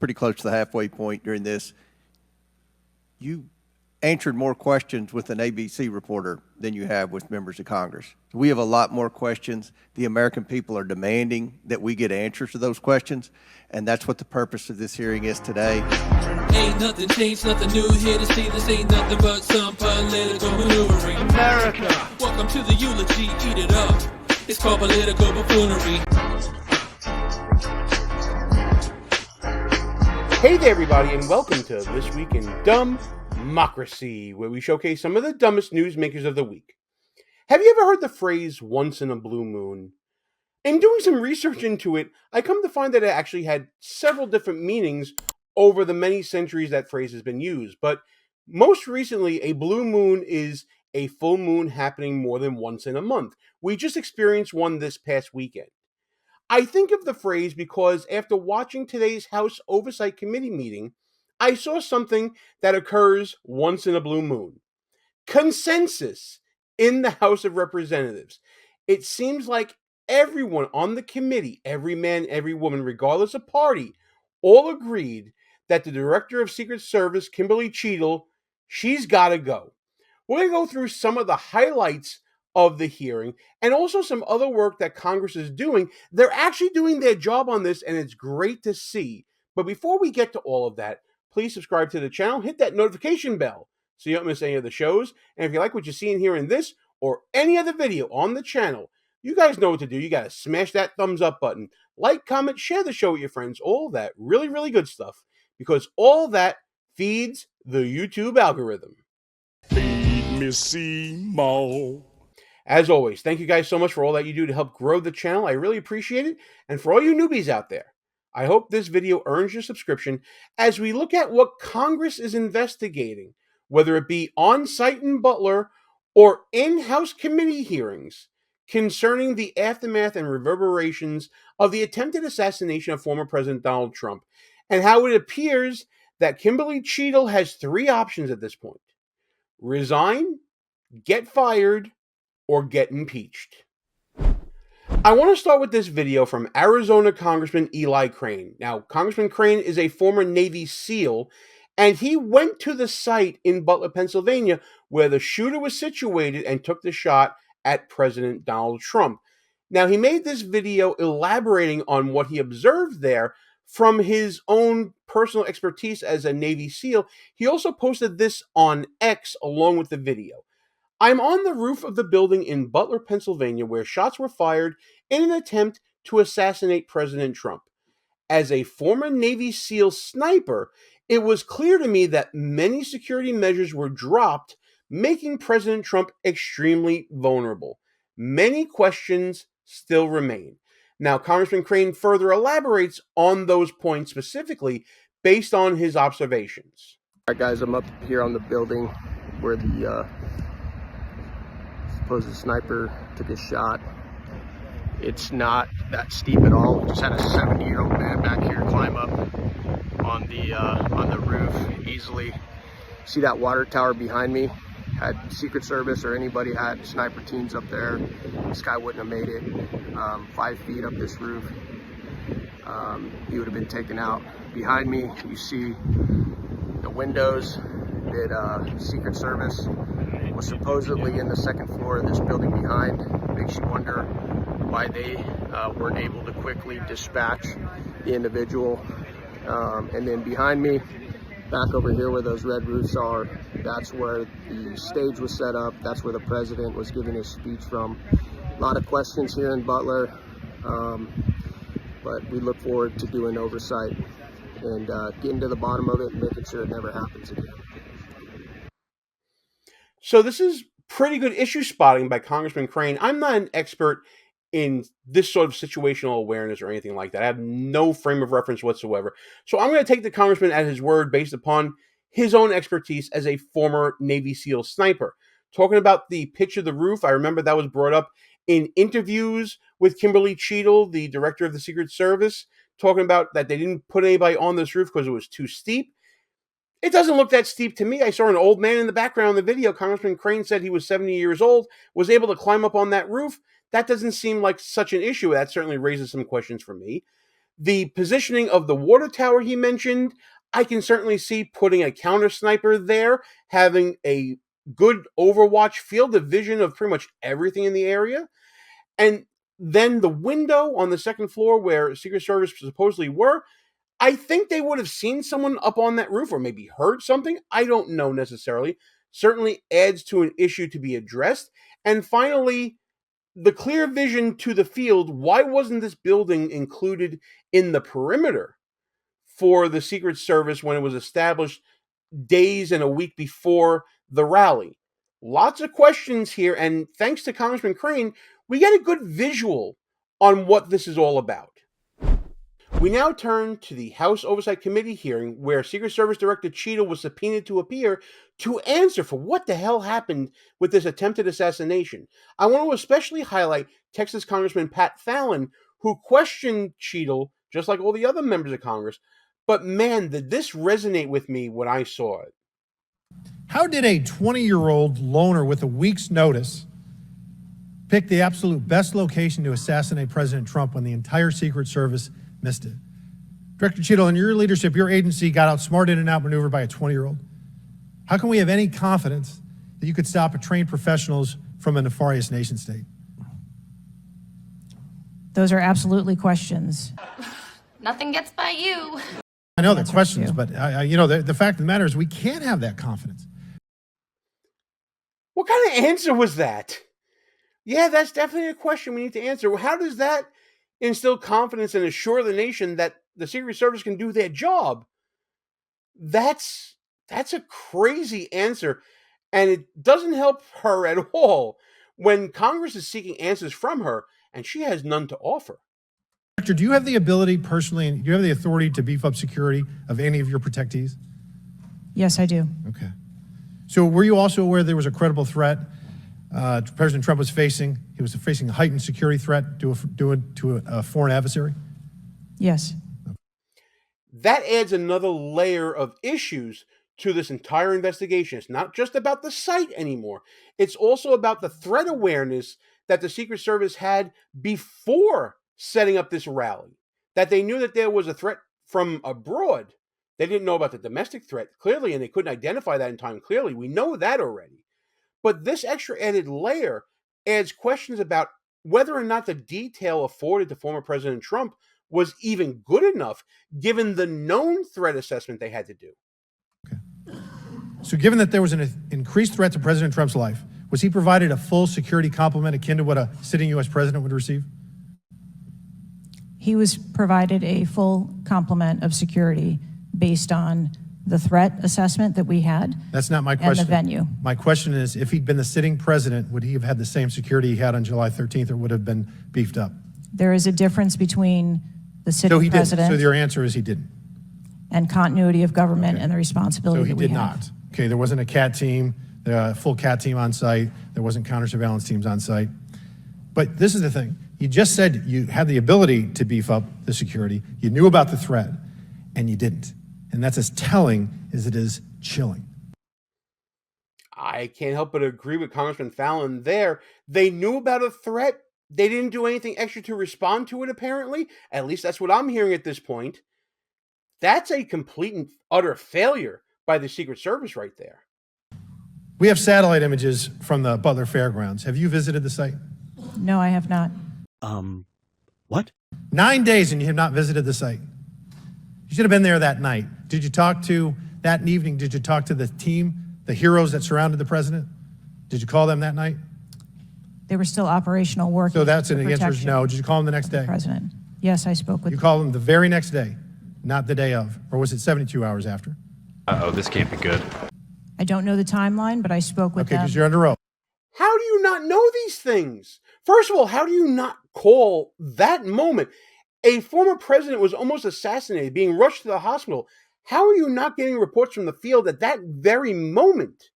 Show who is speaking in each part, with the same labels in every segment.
Speaker 1: pretty close to the halfway point during this. You answered more questions with an ABC reporter than you have with members of Congress. We have a lot more questions. The American people are demanding that we get answers to those questions, and that's what the purpose of this hearing is today.
Speaker 2: Ain't nothing changed, nothing new here to see. This ain't nothing but some political maneuvering.
Speaker 3: America!
Speaker 2: Welcome to the eulogy, eat it up. It's called political buffoonery.
Speaker 3: Hey there, everybody, and welcome to This Week in DUMBmocracy, where we showcase some of the dumbest newsmakers of the week. Have you ever heard the phrase, once in a blue moon? In doing some research into it, I come to find that it actually had several different meanings over the many centuries that phrase has been used. But most recently, a blue moon is a full moon happening more than once in a month. We just experienced one this past weekend. I think of the phrase because after watching today's House Oversight Committee meeting, I saw something that occurs once in a blue moon. Consensus in the House of Representatives. It seems like everyone on the committee, every man, every woman, regardless of party, all agreed that the Director of Secret Service, Kimberly Cheatle, she's got to go. We're going to go through some of the highlights of the hearing and also some other work that Congress is doing. They're actually doing their job on this, and it's great to see. But before we get to all of that, please subscribe to the channel, hit that notification bell so you don't miss any of the shows. And if you like what you see in here in this or any other video on the channel, you guys know what to do. You got to smash that thumbs up button, like, comment, share the show with your friends, all that really, really good stuff, because all that feeds the YouTube algorithm.
Speaker 4: Feed me Seymour.
Speaker 3: As always, thank you guys so much for all that you do to help grow the channel. I really appreciate it. And for all you newbies out there, I hope this video earns your subscription as we look at what Congress is investigating, whether it be on-site in Butler or in-house committee hearings concerning the aftermath and reverberations of the attempted assassination of former President Donald Trump, and how it appears that Kimberly Cheatle has three options at this point: resign, get fired, or get impeached. I want to start with this video from Arizona Congressman Eli Crane. Now, Congressman Crane is a former Navy SEAL, and he went to the site in Butler, Pennsylvania, where the shooter was situated and took the shot at President Donald Trump. Now, he made this video elaborating on what he observed there from his own personal expertise as a Navy SEAL. He also posted this on X along with the video. I'm on the roof of the building in Butler, Pennsylvania, where shots were fired in an attempt to assassinate President Trump. As a former Navy SEAL sniper, it was clear to me that many security measures were dropped, making President Trump extremely vulnerable. Many questions still remain. Now, Congressman Crane further elaborates on those points specifically based on his observations.
Speaker 5: All right, guys, I'm up here on the building where the supposed sniper took a shot. It's not that steep at all. We just had a 70-year-old man back here climb up on the roof easily. See that water tower behind me? Had Secret Service or anybody had sniper teams up there, this guy wouldn't have made it 5 feet up this roof. He would have been taken out. Behind me, you see the windows that Secret Service was supposedly in the second floor of this building behind. Makes you wonder why they weren't able to quickly dispatch the individual. And then behind me, back over here where those red roofs are, that's where the stage was set up. That's where the president was giving his speech from. A lot of questions here in Butler, but we look forward to doing oversight and getting to the bottom of it and making sure it never happens again.
Speaker 3: So this is pretty good issue spotting by Congressman Crane. I'm not an expert in this sort of situational awareness or anything like that. I have no frame of reference whatsoever. So I'm going to take the congressman at his word based upon his own expertise as a former Navy SEAL sniper. Talking about the pitch of the roof, I remember that was brought up in interviews with Kimberly Cheatle, the director of the Secret Service, talking about that they didn't put anybody on this roof because it was too steep. It doesn't look that steep to me. I saw an old man in the background in the video. Congressman Crane said he was 70 years old, was able to climb up on that roof. That doesn't seem like such an issue. That certainly raises some questions for me. The positioning of the water tower he mentioned, I can certainly see putting a counter sniper there, having a good overwatch field of vision of pretty much everything in the area. And then the window on the second floor where Secret Service supposedly were, I think they would have seen someone up on that roof or maybe heard something. I don't know necessarily. Certainly adds to an issue to be addressed. And finally, the clear vision to the field. Why wasn't this building included in the perimeter for the Secret Service when it was established days and a week before the rally? Lots of questions here, and thanks to Congressman Crane, we get a good visual on what this is all about. We now turn to the House Oversight Committee hearing where Secret Service Director Cheatle was subpoenaed to appear to answer for what the hell happened with this attempted assassination. I want to especially highlight Texas Congressman Pat Fallon, who questioned Cheatle, just like all the other members of Congress. But man, did this resonate with me when I saw it.
Speaker 6: How did a 20-year-old loner with a week's notice pick the absolute best location to assassinate President Trump when the entire Secret Service missed it? Director Cheatle, in your leadership, your agency got outsmarted and outmaneuvered by a 20-year-old. How can we have any confidence that you could stop trained professionals from a nefarious nation state?
Speaker 7: Those are absolutely questions.
Speaker 8: Nothing gets by you.
Speaker 6: I know they're questions, but the fact of the matter is we can't have that confidence.
Speaker 3: What kind of answer was that? Yeah, that's definitely a question we need to answer. How does that instill confidence and assure the nation that the Secret Service can do their job? That's a crazy answer, and it doesn't help her at all when Congress is seeking answers from her, and she has none to offer.
Speaker 6: Director, do you have the ability personally, and do you have the authority to beef up security of any of your protectees?
Speaker 7: Yes, I do.
Speaker 6: Okay. So were you also aware there was a credible threat President Trump was facing? He was facing a heightened security threat to a foreign adversary?
Speaker 7: Yes.
Speaker 3: That adds another layer of issues to this entire investigation. It's not just about the site anymore. It's also about the threat awareness that the Secret Service had before setting up this rally, that they knew that there was a threat from abroad. They didn't know about the domestic threat clearly, and they couldn't identify that in time clearly. We know that already. But this extra added layer adds questions about whether or not the detail afforded to former President Trump was even good enough, given the known threat assessment they had to do.
Speaker 6: Okay. So given that there was an increased threat to President Trump's life, was he provided a full security complement akin to what a sitting U.S. president would receive?
Speaker 7: He was provided a full complement of security based on the threat assessment that we had.
Speaker 6: That's not my question.
Speaker 7: And the venue.
Speaker 6: My question is, if he'd been the sitting president, would he have had the same security he had on July 13th, or would have been beefed up?
Speaker 7: There is a difference between the sitting president.
Speaker 6: So your answer is he didn't.
Speaker 7: And continuity of government and the responsibility that we have.
Speaker 6: So he did not. Okay, there wasn't a CAT team, a full CAT team on site. There wasn't counter-surveillance teams on site. But this is the thing. You just said you had the ability to beef up the security. You knew about the threat, and you didn't. And that's as telling as it is chilling.
Speaker 3: I can't help but agree with Congressman Fallon there. They knew about a threat. They didn't do anything extra to respond to it, apparently. At least that's what I'm hearing at this point. That's a complete and utter failure by the Secret Service right there.
Speaker 6: We have satellite images from the Butler Fairgrounds. Have you visited the site?
Speaker 7: No, I have not.
Speaker 6: What? 9 days and you have not visited the site. You should have been there that night. Did you talk to, that evening, did you talk to the team, the heroes that surrounded the president? Did you call them that night?
Speaker 7: They were still operational working.
Speaker 6: So that's an answer is no. Did you call them the next day?
Speaker 7: President. Yes, I spoke with
Speaker 6: You called them the very next day, not the day of, or was it 72 hours after?
Speaker 9: Uh-oh, this can't be good.
Speaker 7: I don't know the timeline, but I spoke with
Speaker 6: Okay,
Speaker 7: them.
Speaker 6: because you're under oath.
Speaker 3: How do you not know these things? First of all, how do you not call that moment? A former president was almost assassinated, being rushed to the hospital. How are you not getting reports from the field at that very moment?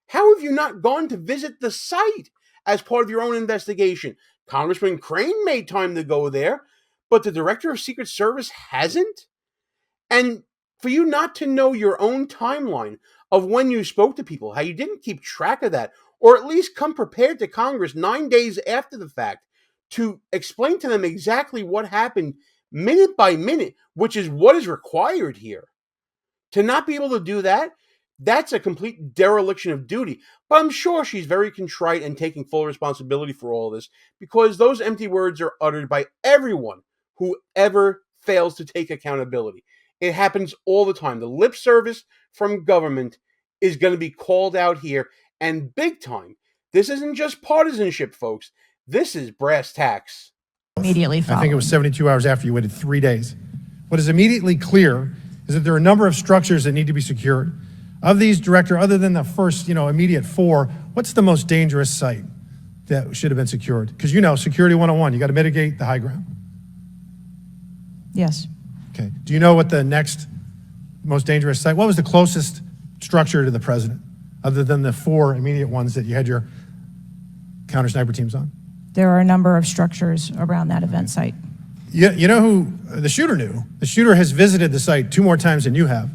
Speaker 3: How have you not gone to visit the site as part of your own investigation? Congressman Crane made time to go there, but the director of Secret Service hasn't? And for you not to know your own timeline of when you spoke to people, how you didn't keep track of that, or at least come prepared to Congress 9 days after the fact to explain to them exactly what happened minute by minute, which is what is required here. To not be able to do that, that's a complete dereliction of duty. But I'm sure she's very contrite and taking full responsibility for all of this, because those empty words are uttered by everyone who ever fails to take accountability. It happens all the time. The lip service from government is going to be called out here, and big time. This isn't just partisanship, folks. This is brass tacks.
Speaker 7: Immediately
Speaker 6: I
Speaker 7: following.
Speaker 6: think it was 72 hours after you waited 3 days. What is immediately clear is that there are a number of structures that need to be secured. Of these, Director, other than the first, immediate 4, what's the most dangerous site that should have been secured? Because Security 101, you got to mitigate the high ground.
Speaker 7: Yes.
Speaker 6: Okay. Do you know what the next most dangerous site, what was the closest structure to the president, other than the 4 immediate ones that you had your counter sniper teams on?
Speaker 7: There are a number of structures around that event site.
Speaker 6: You know who the shooter knew? The shooter has visited the site 2 more times than you have,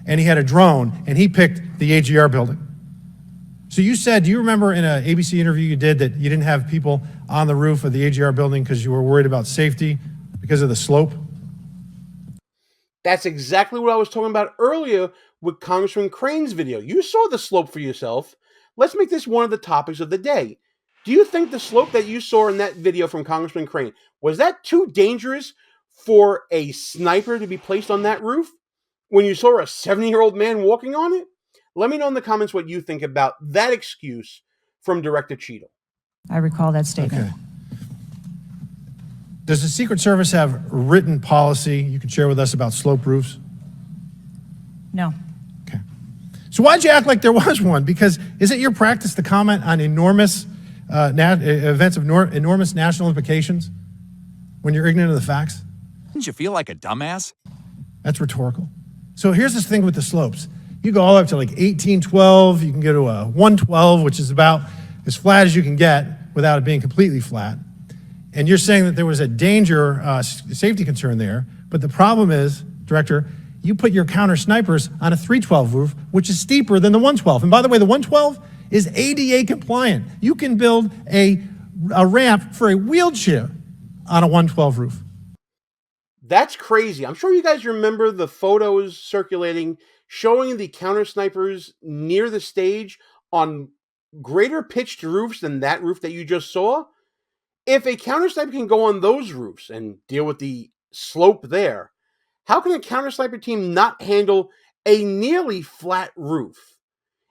Speaker 6: and he had a drone, and he picked the AGR building. So you said, do you remember in an ABC interview you did that you didn't have people on the roof of the AGR building because you were worried about safety because of the slope?
Speaker 3: That's exactly what I was talking about earlier with Congressman Crane's video. You saw the slope for yourself. Let's make this one of the topics of the day. Do you think the slope that you saw in that video from Congressman Crane, was that too dangerous for a sniper to be placed on that roof when you saw a 70-year-old man walking on it? Let me know in the comments what you think about that excuse from Director Cheatle.
Speaker 7: I recall that statement.
Speaker 6: Okay. Does the Secret Service have written policy you can share with us about slope roofs?
Speaker 7: No.
Speaker 6: Okay. So why'd you act like there was one? Because is it your practice to comment on enormous events of enormous national implications when you're ignorant of the facts?
Speaker 10: Didn't you feel like a dumbass?
Speaker 6: That's rhetorical. So here's this thing with the slopes. You go all the way up to like 1812, you can go to a 112, which is about as flat as you can get without it being completely flat. And you're saying that there was a danger, safety concern there, but the problem is, Director, you put your counter snipers on a 312 roof, which is steeper than the 112. And by the way, the 112 is ADA compliant. You can build a ramp for a wheelchair on a 112 roof.
Speaker 3: That's crazy. I'm sure you guys remember the photos circulating showing the counter snipers near the stage on greater pitched roofs than that roof that you just saw. If a counter sniper can go on those roofs and deal with the slope there, how can a counter sniper team not handle a nearly flat roof?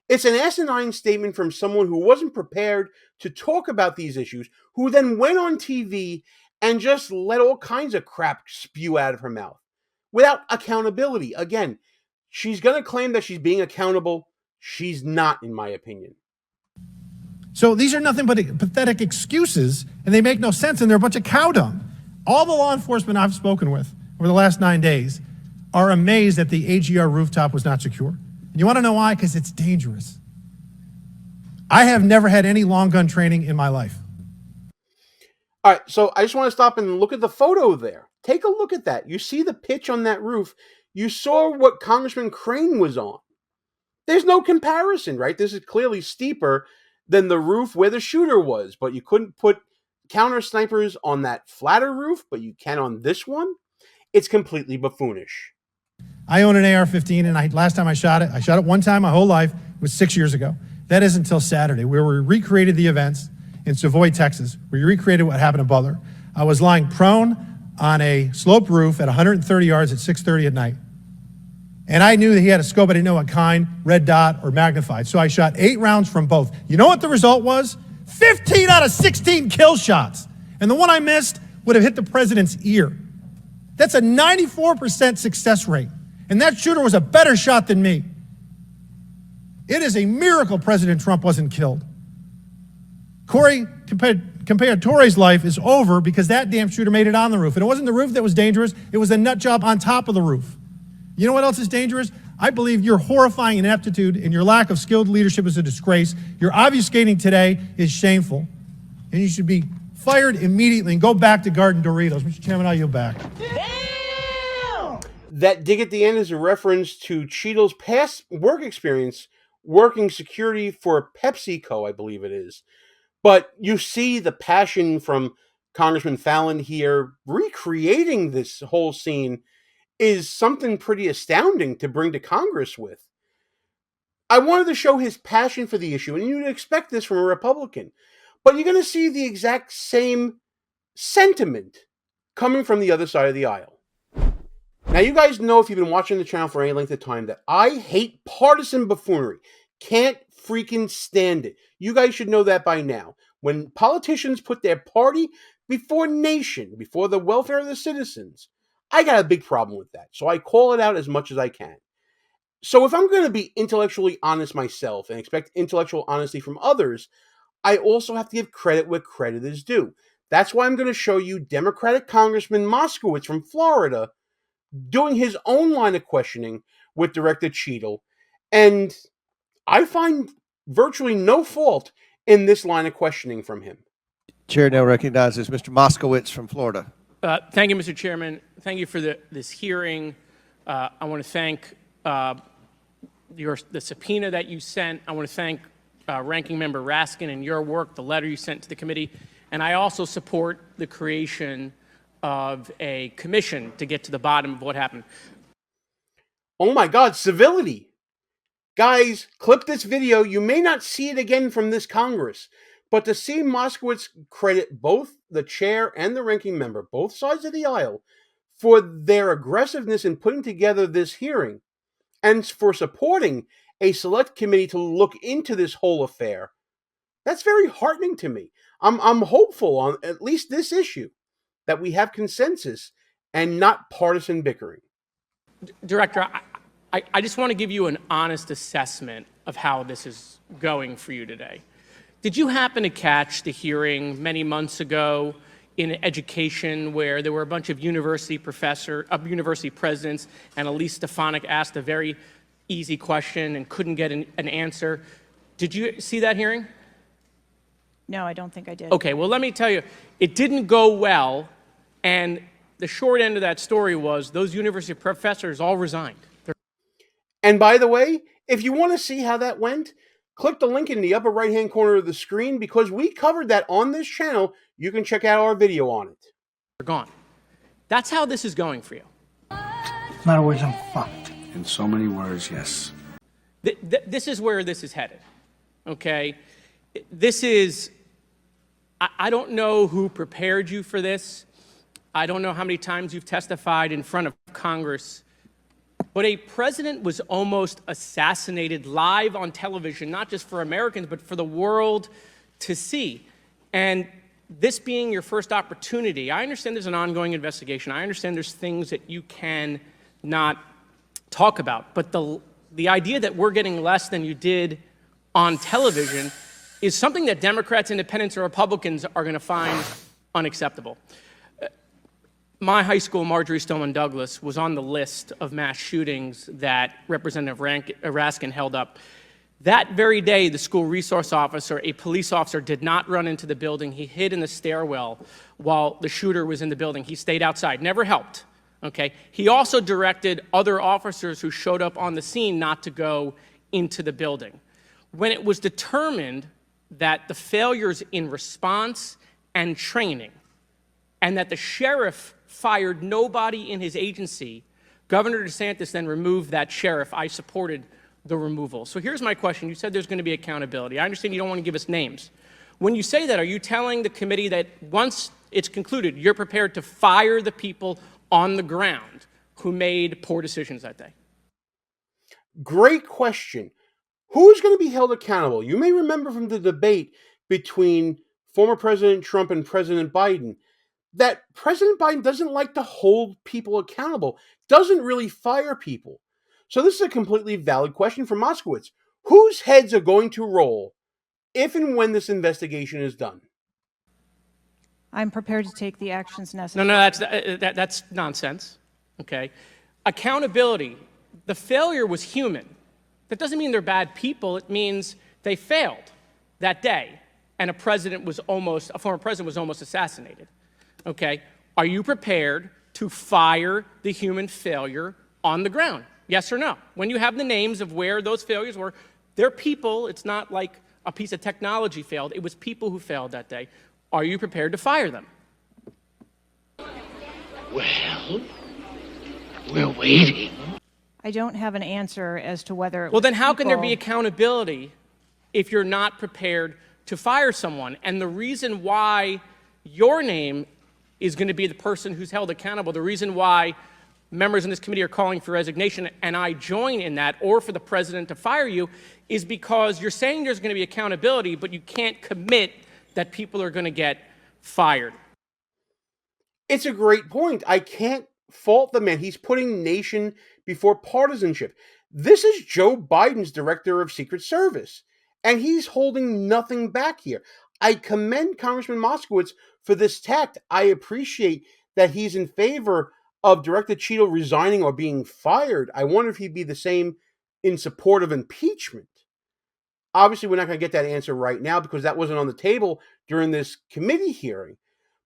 Speaker 3: It's an asinine statement from someone who wasn't prepared to talk about these issues, who then went on TV and just let all kinds of crap spew out of her mouth without accountability. Again, she's going to claim that she's being accountable. She's not, in my opinion.
Speaker 6: So these are nothing but pathetic excuses, and they make no sense, and they're a bunch of cow dung. All the law enforcement I've spoken with over the last 9 days are amazed that the AGR rooftop was not secure. And you want to know why? Because it's dangerous. I have never had any long gun training in my life.
Speaker 3: All right, so I just want to stop and look at the photo there. Take a look at that. You see the pitch on that roof. You saw what Congressman Crane was on. There's no comparison, right? This is clearly steeper than the roof where the shooter was, but you couldn't put counter snipers on that flatter roof, but you can on this one. It's completely buffoonish.
Speaker 6: I own an AR-15, and last time I shot it one time my whole life. It was 6 years ago. That is until Saturday, where we recreated the events in Savoy, Texas, where we recreated what happened in Butler. I was lying prone on a sloped roof at 130 yards at 6:30 at night. And I knew that he had a scope, I didn't know what kind, red dot or magnified. So I shot 8 rounds from both. You know what the result was? 15 out of 16 kill shots. And the one I missed would have hit the president's ear. That's a 94% success rate. And that shooter was a better shot than me. It is a miracle President Trump wasn't killed. Corey Comparatore's life is over because that damn shooter made it on the roof. And it wasn't the roof that was dangerous, it was the nut job on top of the roof. You know what else is dangerous? I believe your horrifying ineptitude and your lack of skilled leadership is a disgrace. Your obfuscating today is shameful. And you should be fired immediately and go back to Garden Doritos. Mr. Chairman, I yield back.
Speaker 3: That dig at the end is a reference to Cheatle's past work experience working security for PepsiCo, I believe it is. But you see the passion from Congressman Fallon here recreating this whole scene is something pretty astounding to bring to Congress with. I wanted to show his passion for the issue, and you'd expect this from a Republican. But you're going to see the exact same sentiment coming from the other side of the aisle. Now, you guys know, if you've been watching the channel for any length of time, that I hate partisan buffoonery. Can't freaking stand it. You guys should know that by now. When politicians put their party before nation, before the welfare of the citizens, I got a big problem with that. So I call it out as much as I can. So if I'm going to be intellectually honest myself and expect intellectual honesty from others, I also have to give credit where credit is due. That's why I'm going to show you Democratic Congressman Moskowitz from Florida doing his own line of questioning with Director Cheatle. And I find virtually no fault in this line of questioning from him.
Speaker 1: Chair now recognizes Mr. Moskowitz from Florida.
Speaker 11: Thank you, Mr. Chairman. Thank you for this hearing. I want to thank the subpoena that you sent. I want to thank Ranking Member Raskin and your work, the letter you sent to the committee. And I also support the creation of a commission to get to the bottom of what happened.
Speaker 3: Oh my God, civility. Guys, clip this video. You may not see it again from this Congress, but to see Moskowitz credit both the chair and the ranking member, both sides of the aisle, for their aggressiveness in putting together this hearing and for supporting a select committee to look into this whole affair, that's very heartening to me. I'm hopeful on at least this issue that we have consensus and not partisan bickering.
Speaker 11: Director, I just want to give you an honest assessment of how this is going for you today. Did you happen to catch the hearing many months ago in education where there were a bunch of university presidents and Elise Stefanik asked a very easy question and couldn't get an answer? Did you see that hearing?
Speaker 7: No, I don't think I did.
Speaker 11: Okay, well, let me tell you, it didn't go well, and the short end of that story was those university professors all resigned.
Speaker 3: And by the way, if you want to see how that went, click the link in the upper right-hand corner of the screen because we covered that on this channel. You can check out our video on it.
Speaker 11: They're gone. That's how this is going for you.
Speaker 12: In other words, I'm fucked. In so many words, yes.
Speaker 11: This is where this is headed, okay? This is, I don't know who prepared you for this. I don't know how many times you've testified in front of Congress. But a president was almost assassinated live on television, not just for Americans, but for the world to see. And this being your first opportunity, I understand there's an ongoing investigation. I understand there's things that you can not talk about. But the idea that we're getting less than you did on television is something that Democrats, Independents, or Republicans are going to find unacceptable. My high school, Marjorie Stoneman Douglas, was on the list of mass shootings that Representative Raskin held up. That very day, the school resource officer, a police officer, did not run into the building. He hid in the stairwell while the shooter was in the building. He stayed outside, never helped. Okay? He also directed other officers who showed up on the scene not to go into the building. When it was determined that the failures in response and training, and that the sheriff fired nobody in his agency, Governor DeSantis then removed that sheriff. I supported the removal. So here's my question. You said there's going to be accountability. I understand you don't want to give us names. When you say that, are you telling the committee that once it's concluded, you're prepared to fire the people on the ground who made poor decisions that day?
Speaker 3: Great question. Who's going to be held accountable? You may remember from the debate between former President Trump and President Biden that President Biden doesn't like to hold people accountable, doesn't really fire people. So this is a completely valid question for Moskowitz. Whose heads are going to roll if and when this investigation is done?
Speaker 7: I'm prepared to take the actions necessary.
Speaker 11: No, that's nonsense, okay? Accountability, the failure was human. That doesn't mean they're bad people. It means they failed that day, and a former president was almost assassinated, okay? Are you prepared to fire the human failure on the ground? Yes or no? When you have the names of where those failures were, they're people. It's not like a piece of technology failed. It was people who failed that day. Are you prepared to fire them?
Speaker 12: Well, we're waiting.
Speaker 7: I don't have an answer as to whether.
Speaker 11: Well, then how can there be accountability if you're not prepared to fire someone? And the reason why your name is going to be the person who's held accountable, the reason why members in this committee are calling for resignation, and I join in that, or for the president to fire you, is because you're saying there's going to be accountability, but you can't commit that people are going to get fired.
Speaker 3: It's a great point. I can't fault the man. He's putting nation before partisanship. This is Joe Biden's director of Secret Service, and he's holding nothing back here. I commend Congressman Moskowitz for this tact. I appreciate that he's in favor of Director Cheatle resigning or being fired. I wonder if he'd be the same in support of impeachment. Obviously, we're not going to get that answer right now because that wasn't on the table during this committee hearing.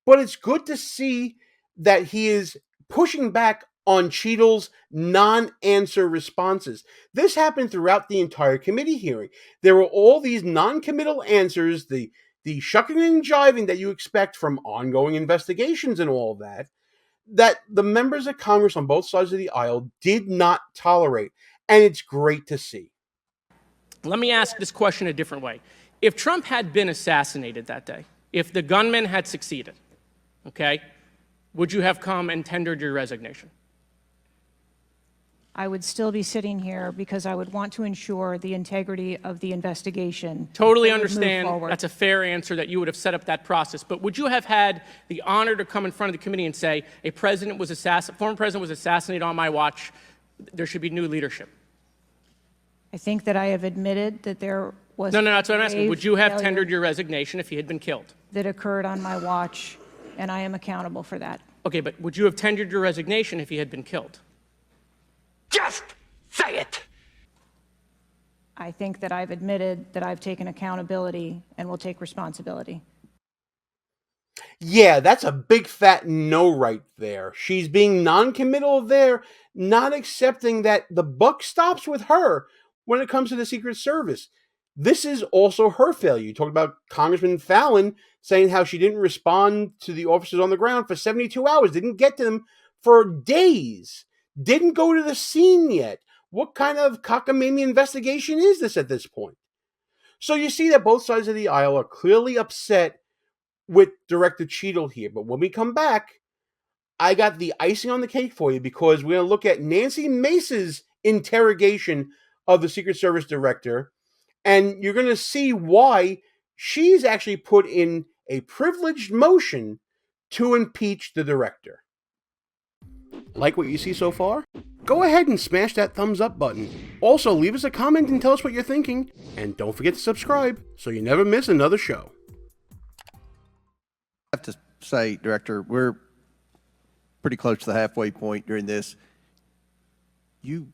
Speaker 3: But it's good to see that he is pushing back on Cheatle's non-answer responses. This happened throughout the entire committee hearing. There were all these non-committal answers, the shucking and jiving that you expect from ongoing investigations and all that the members of Congress on both sides of the aisle did not tolerate. And it's great to see.
Speaker 11: Let me ask this question a different way. If Trump had been assassinated that day, if the gunman had succeeded, okay, would you have come and tendered your resignation?
Speaker 7: I would still be sitting here because I would want to ensure the integrity of the investigation.
Speaker 11: Totally understand. That's a fair answer that you would have set up that process. But would you have had the honor to come in front of the committee and say, former president was assassinated on my watch, there should be new leadership?
Speaker 7: I think that I have admitted that there was
Speaker 11: No, that's what I'm asking. Would you have
Speaker 7: failure
Speaker 11: tendered your resignation if he had been killed?
Speaker 7: that occurred on my watch, and I am accountable for that.
Speaker 11: Okay, but would you have tendered your resignation if he had been killed?
Speaker 12: Just say it.
Speaker 7: I think that I've admitted that I've taken accountability and will take responsibility.
Speaker 3: Yeah, that's a big fat no right there. She's being non-committal there, not accepting that the buck stops with her when it comes to the Secret Service. This is also her failure. You talked about Congressman Fallon saying how she didn't respond to the officers on the ground for 72 hours, didn't get to them for days, didn't go to the scene yet. What kind of cockamamie investigation is this at this point? So you see that both sides of the aisle are clearly upset with Director Cheatle here. But when we come back, I got the icing on the cake for you because we're going to look at Nancy Mace's interrogation of the Secret Service director, and you're going to see why she's actually put in a privileged motion to impeach the director. Like what you see so far? Go ahead and smash that thumbs up button. Also, leave us a comment and tell us what you're thinking. And don't forget to subscribe so you never miss another show.
Speaker 1: I have to say, Director, we're pretty close to the halfway point during this. You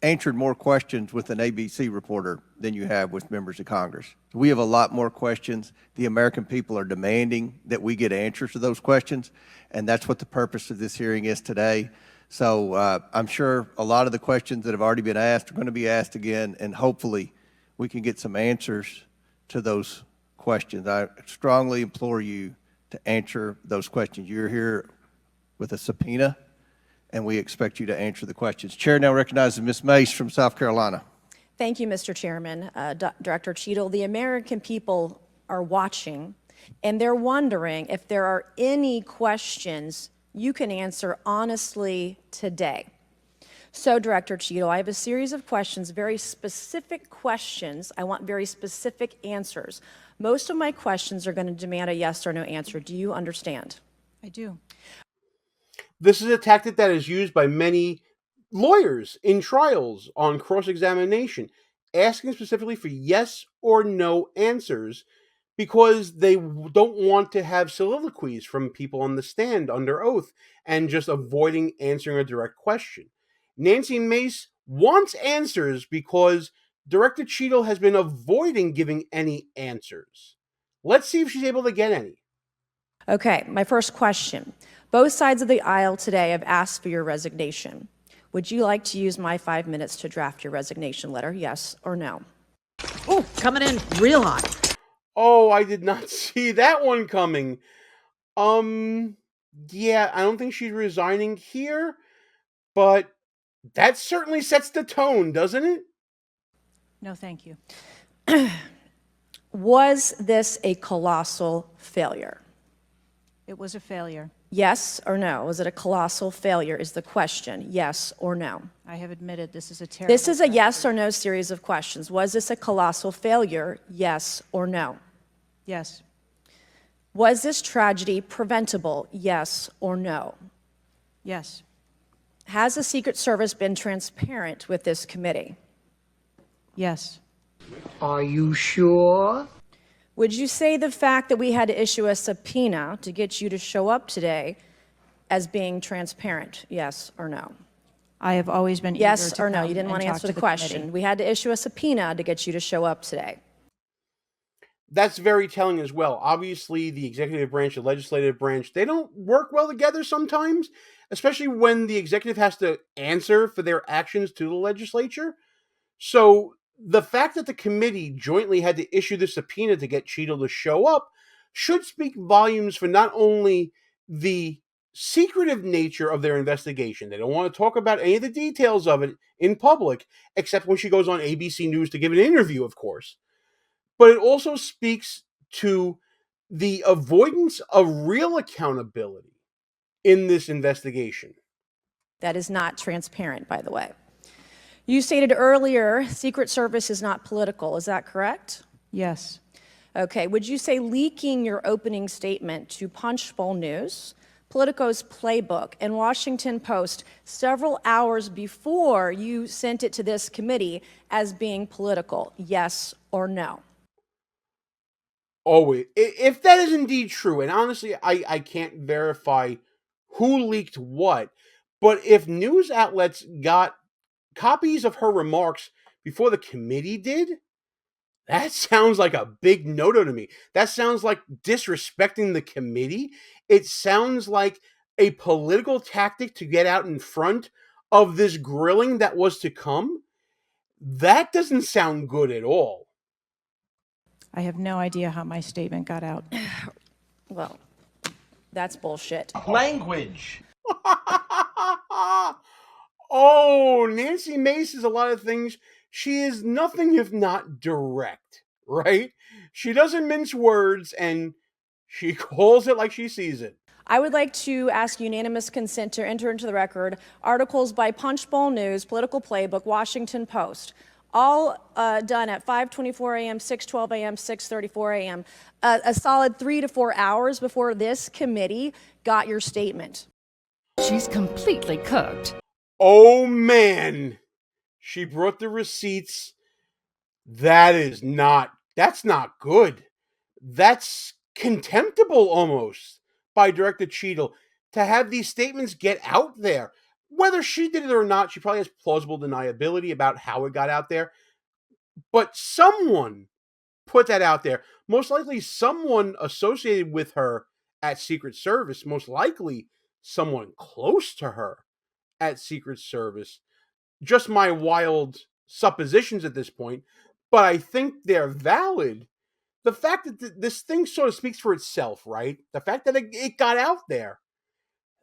Speaker 1: answered more questions with an ABC reporter than you have with members of Congress. We have a lot more questions. The American people are demanding that we get answers to those questions, and that's what the purpose of this hearing is today. So I'm sure a lot of the questions that have already been asked are going to be asked again, and hopefully we can get some answers to those questions. I strongly implore you to answer those questions. You're here with a subpoena, and we expect you to answer the questions. Chair now recognizes Ms. Mace from South Carolina.
Speaker 13: Thank you, Mr. Chairman. Director Cheatle, the American people are watching, and they're wondering if there are any questions you can answer honestly today. So, Director Cheatle, I have a series of questions, very specific questions. I want very specific answers. Most of my questions are going to demand a yes or no answer. Do you understand?
Speaker 7: I do.
Speaker 3: This is a tactic that is used by many lawyers in trials on cross-examination, asking specifically for yes or no answers because they don't want to have soliloquies from people on the stand under oath and just avoiding answering a direct question. Nancy Mace wants answers because Director Cheatle has been avoiding giving any answers. Let's see if she's able to get any.
Speaker 13: Okay, my first question. Both sides of the aisle today have asked for your resignation. Would you like to use my 5 minutes to draft your resignation letter, yes or no?
Speaker 14: Oh, coming in real hot.
Speaker 3: Oh, I did not see that one coming. yeah, I don't think she's resigning here, but that certainly sets the tone, doesn't it?
Speaker 7: No, thank you.
Speaker 13: Was this a colossal failure?
Speaker 7: It was a failure.
Speaker 13: Yes or no? Was it a colossal failure is the question. Yes or no?
Speaker 7: I have admitted this is a terrible.
Speaker 13: This is a yes or no series of questions. Was this a colossal failure? Yes or no?
Speaker 7: Yes.
Speaker 13: Was this tragedy preventable? Yes or no?
Speaker 7: Yes.
Speaker 13: Has the Secret Service been transparent with this committee?
Speaker 7: Yes.
Speaker 12: Are you sure?
Speaker 13: Would you say the fact that we had to issue a subpoena to get you to show up today as being transparent? Yes or no?
Speaker 7: I have always been
Speaker 13: Yes
Speaker 7: eager to
Speaker 13: or no?
Speaker 7: come
Speaker 13: You didn't
Speaker 7: and
Speaker 13: want to
Speaker 7: talk
Speaker 13: answer
Speaker 7: to
Speaker 13: the question.
Speaker 7: committee.
Speaker 13: We had to issue a subpoena to get you to show up today.
Speaker 3: That's very telling as well. Obviously, the executive branch, the legislative branch, they don't work well together sometimes, especially when the executive has to answer for their actions to the legislature. So the fact that the committee jointly had to issue the subpoena to get Cheatle to show up should speak volumes for not only the secretive nature of their investigation. They don't want to talk about any of the details of it in public, except when she goes on ABC News to give an interview, of course. But it also speaks to the avoidance of real accountability in this investigation.
Speaker 13: That is not transparent, by the way. You stated earlier, Secret Service is not political. Is that correct?
Speaker 7: Yes.
Speaker 13: Okay. Would you say leaking your opening statement to Punchbowl News, Politico's Playbook, and Washington Post several hours before you sent it to this committee as being political? Yes or no?
Speaker 3: Always. If that is indeed true, and honestly, I can't verify who leaked what, but if news outlets got copies of her remarks before the committee did, that sounds like a big no-no to me. That sounds like disrespecting the committee. It sounds like a political tactic to get out in front of this grilling that was to come. That doesn't sound good at all.
Speaker 7: I have no idea how my statement got out.
Speaker 13: Well, that's bullshit.
Speaker 4: Language.
Speaker 3: Oh, Nancy Mace is a lot of things. She is nothing if not direct, right? She doesn't mince words, and she calls it like she sees it.
Speaker 13: I would like to ask unanimous consent to enter into the record articles by Punchbowl News, Political Playbook, Washington Post, all done at 5:24 a.m., 6:12 a.m., 6:34 a.m., a solid 3 to 4 hours before this committee got your statement.
Speaker 14: She's completely cooked.
Speaker 3: Oh, man. She brought the receipts. That's not good. That's contemptible almost by Director Cheatle to have these statements get out there. Whether she did it or not, she probably has plausible deniability about how it got out there. But someone put that out there. Most likely someone associated with her at Secret Service, most likely someone close to her at Secret Service. Just my wild suppositions at this point, but I think they're valid. The fact that this thing sort of speaks for itself, right? The fact that it got out there,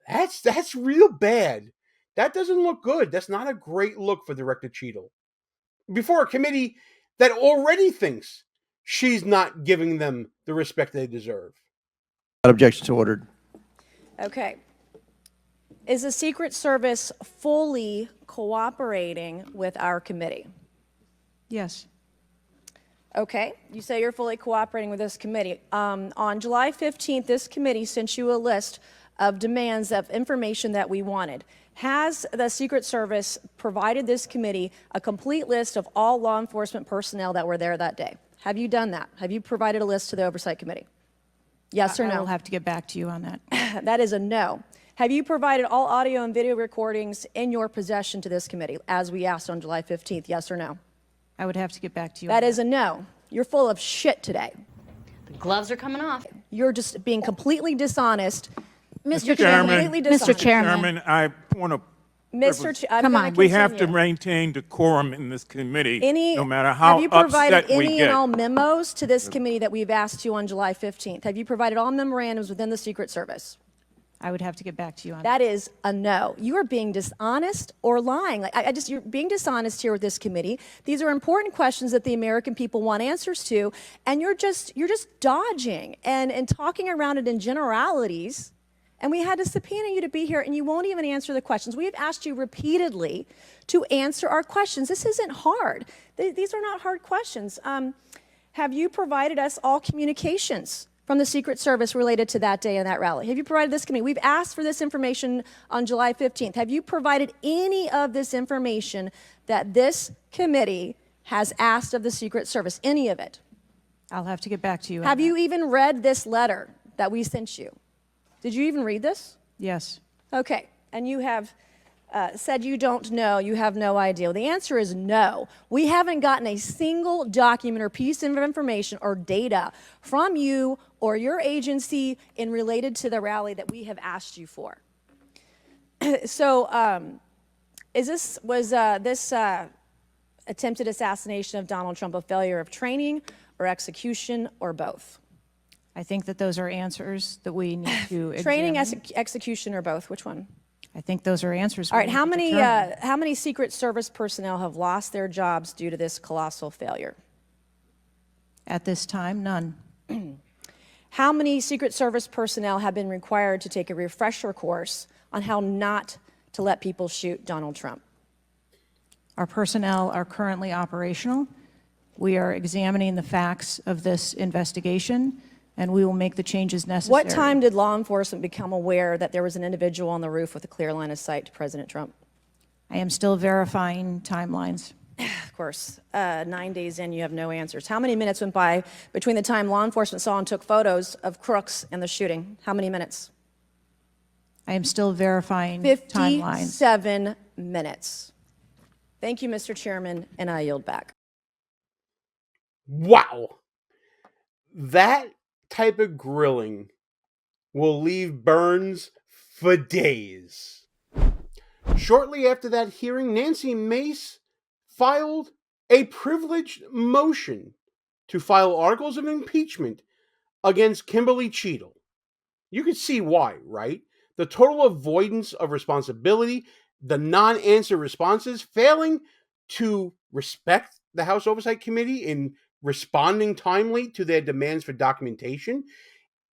Speaker 3: that's real bad. That doesn't look good. That's not a great look for Director Cheatle. Before a committee that already thinks she's not giving them the respect they deserve.
Speaker 1: Objections ordered.
Speaker 13: Okay. Is the Secret Service fully cooperating with our committee?
Speaker 7: Yes.
Speaker 13: Okay, you say you're fully cooperating with this committee. On July 15th, this committee sent you a list of demands of information that we wanted. Has the Secret Service provided this committee a complete list of all law enforcement personnel that were there that day? Have you done that? Have you provided a list to the Oversight Committee? Yes or no?
Speaker 7: I will have to get back to you on that.
Speaker 13: That is a no. Have you provided all audio and video recordings in your possession to this committee, as we asked on July 15th? Yes or no?
Speaker 7: I would have to get back to you.
Speaker 13: That is a no. You're full of shit today.
Speaker 8: The gloves are coming off.
Speaker 13: You're just being completely dishonest.
Speaker 14: Mr.
Speaker 4: Chairman,
Speaker 14: Mr. Chairman.
Speaker 4: Chairman, I want to.
Speaker 13: Come on.
Speaker 4: We have to maintain decorum in this committee, no matter how
Speaker 13: have you provided
Speaker 4: upset we
Speaker 13: any
Speaker 4: get.
Speaker 13: and all memos to this committee that we've asked you on July 15th? Have you provided all memorandums within the Secret Service?
Speaker 7: I would have to get back to you on
Speaker 13: That is a no. You are being dishonest or lying. Like you're being dishonest here with this committee. These are important questions that the American people want answers to, and you're just dodging and talking around it in generalities. And we had to subpoena you to be here, and you won't even answer the questions. We have asked you repeatedly to answer our questions. This isn't hard. These are not hard questions. Have you provided us all communications from the Secret Service related to that day and that rally? Have you provided this committee? We've asked for this information on July 15th. Have you provided any of this information that this committee has asked of the Secret Service? Any of it?
Speaker 7: I'll have to get back to you on
Speaker 13: Have
Speaker 7: that.
Speaker 13: you even read this letter that we sent you? Did you even read this?
Speaker 7: Yes.
Speaker 13: Okay, and you have said you don't know, you have no idea. Well, the answer is no. We haven't gotten a single document or piece of information or data from you or your agency in related to the rally that we have asked you for. So, was this attempted assassination of Donald Trump a failure of training or execution or both?
Speaker 7: I think that those are answers that we need to
Speaker 13: Training,
Speaker 7: examine.
Speaker 13: execution, or both? Which one?
Speaker 7: I think those are answers.
Speaker 13: All right.
Speaker 7: we
Speaker 13: How
Speaker 7: need to determine.
Speaker 13: many Secret Service personnel have lost their jobs due to this colossal failure?
Speaker 7: At this time, none.
Speaker 13: How many Secret Service personnel have been required to take a refresher course on how not to let people shoot Donald Trump?
Speaker 7: Our personnel are currently operational. We are examining the facts of this investigation, and we will make the changes necessary.
Speaker 13: What time did law enforcement become aware that there was an individual on the roof with a clear line of sight to President Trump?
Speaker 7: I am still verifying timelines.
Speaker 13: Of course, 9 days in, you have no answers. How many minutes went by between the time law enforcement saw and took photos of crooks and the shooting? How many minutes?
Speaker 7: I am still verifying timelines.
Speaker 13: 57 minutes. Thank you, Mr. Chairman, and I yield back.
Speaker 3: Wow. That type of grilling will leave burns for days. Shortly after that hearing, Nancy Mace filed a privileged motion to file articles of impeachment against Kimberly Cheatle. You can see why, right? The total avoidance of responsibility, the non-answer responses, failing to respect the House Oversight Committee in responding timely to their demands for documentation,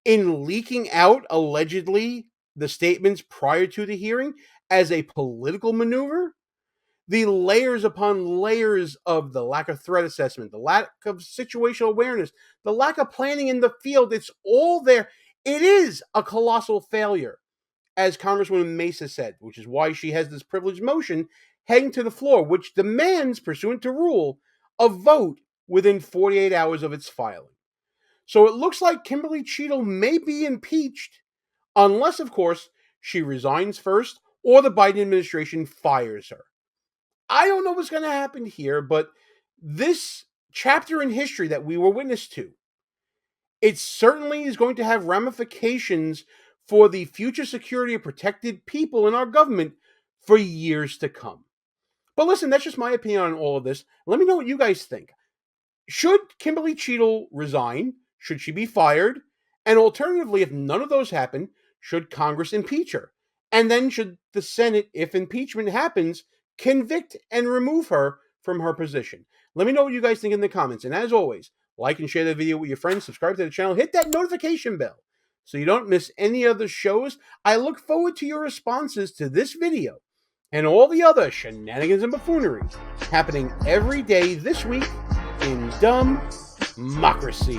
Speaker 3: in leaking out, allegedly, the statements prior to the hearing as a political maneuver, the layers upon layers of the lack of threat assessment, the lack of situational awareness, the lack of planning in the field, it's all there. It is a colossal failure, as Congresswoman Mace has said, which is why she has this privileged motion heading to the floor, which demands, pursuant to rule, a vote within 48 hours of its filing. So it looks like Kimberly Cheatle may be impeached, unless, of course, she resigns first or the Biden administration fires her. I don't know what's going to happen here, but this chapter in history that we were witness to, it certainly is going to have ramifications for the future security of protected people in our government for years to come. But listen, that's just my opinion on all of this. Let me know what you guys think. Should Kimberly Cheatle resign? Should she be fired? And alternatively, if none of those happen, should Congress impeach her? And then should the Senate, if impeachment happens, convict and remove her from her position? Let me know what you guys think in the comments. And as always, like and share the video with your friends, subscribe to the channel, hit that notification bell so you don't miss any other shows. I look forward to your responses to this video and all the other shenanigans and buffoonery happening every day this week in DUMBmocracy.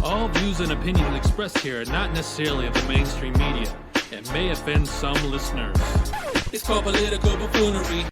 Speaker 2: All views and opinions expressed here are not necessarily of the mainstream media and may offend some listeners. It's called political buffoonery.